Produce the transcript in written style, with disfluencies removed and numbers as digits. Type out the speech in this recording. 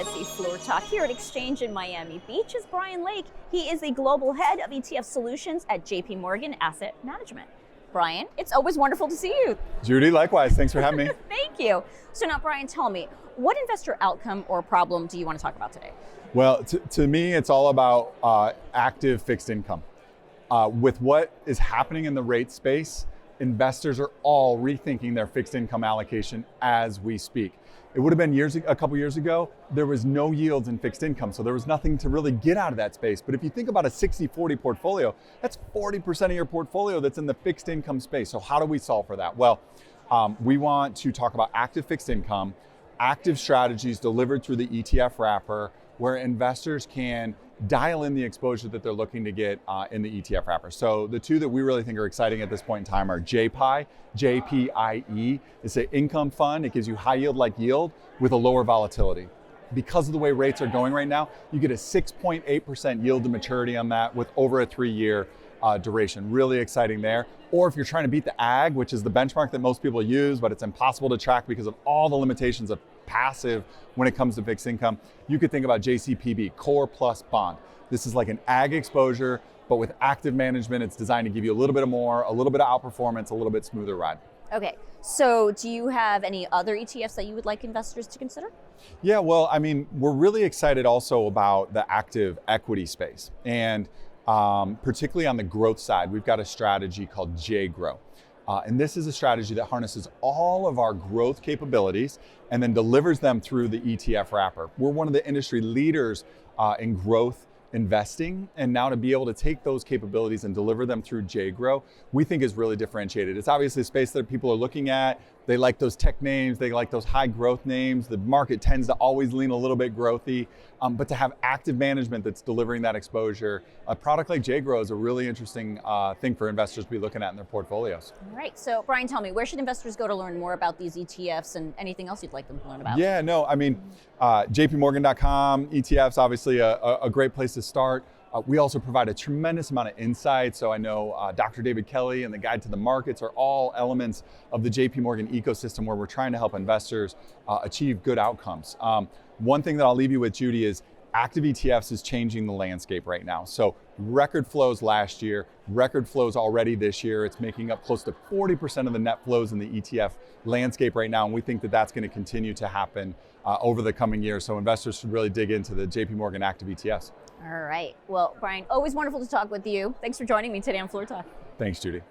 NYSE Floor Talk. Here at Exchange in Miami Beach is Bryon Lake. He is the global head of ETF solutions at JP Morgan Asset Management. Bryon, it's always wonderful to see you. Judy, likewise. Thanks for having me. Thank you. So now, Bryon, tell me, what investor outcome or problem do you want to talk about today? Well, to me, it's all about active fixed income. With what is happening in the rate space, investors are all rethinking their fixed income allocation as we speak. It would have been a couple years ago, there was no yields in fixed income, so there was nothing to really get out of that space. But if you think about a 60-40 portfolio, that's 40% of your portfolio that's in the fixed income space. So how do we solve for that? Well, we want to talk about active fixed income, active strategies delivered through the ETF wrapper, where investors can dial in the exposure that they're looking to get in the ETF wrapper. So the two that we really think are exciting at this point in time are JPIE, JPIE. It's an income fund. It gives you high yield like yield with a lower volatility. Because of the way rates are going right now, you get a 6.8% yield to maturity on that with over a 3-year duration. Really exciting there. Or if you're trying to beat the AG, which is the benchmark that most people use, but it's impossible to track because of all the limitations of passive when it comes to fixed income, you could think about JCPB, Core Plus Bond. This is like an AG exposure, but with active management. It's designed to give you a little bit of more, a little bit of outperformance, a little bit smoother ride. Okay, so do you have any other ETFs that you would like investors to consider? Yeah, well, I mean, we're really excited also about the active equity space. And particularly on the growth side, we've got a strategy called JGROW. And this is a strategy that harnesses all of our growth capabilities and then delivers them through the ETF wrapper. We're one of the industry leaders in growth investing, and now to be able to take those capabilities and deliver them through JGROW, we think is really differentiated. It's obviously a space that people are looking at. They like those tech names, they like those high growth names. The market tends to always lean a little bit growthy, but to have active management that's delivering that exposure, a product like JGROW is a really interesting thing for investors to be looking at in their portfolios. All right, so Bryon, tell me, where should investors go to learn more about these ETFs and anything else you'd like them to learn about? Yeah, no, I mean, jpmorgan.com, ETFs, obviously a great place to start. We also provide a tremendous amount of insight. So I know Dr. David Kelly and the Guide to the Markets are all elements of the JP Morgan ecosystem where we're trying to help investors achieve good outcomes. One thing that I'll leave you with, Judy, is active ETFs is changing the landscape right now. So record flows last year, record flows already this year. It's making up close to 40% of the net flows in the ETF landscape right now. And we think that that's going to continue to happen over the coming years. So investors should really dig into the JP Morgan active ETFs. All right. Well, Bryon, always wonderful to talk with you. Thanks for joining me today on Floor Talk. Thanks, Judy.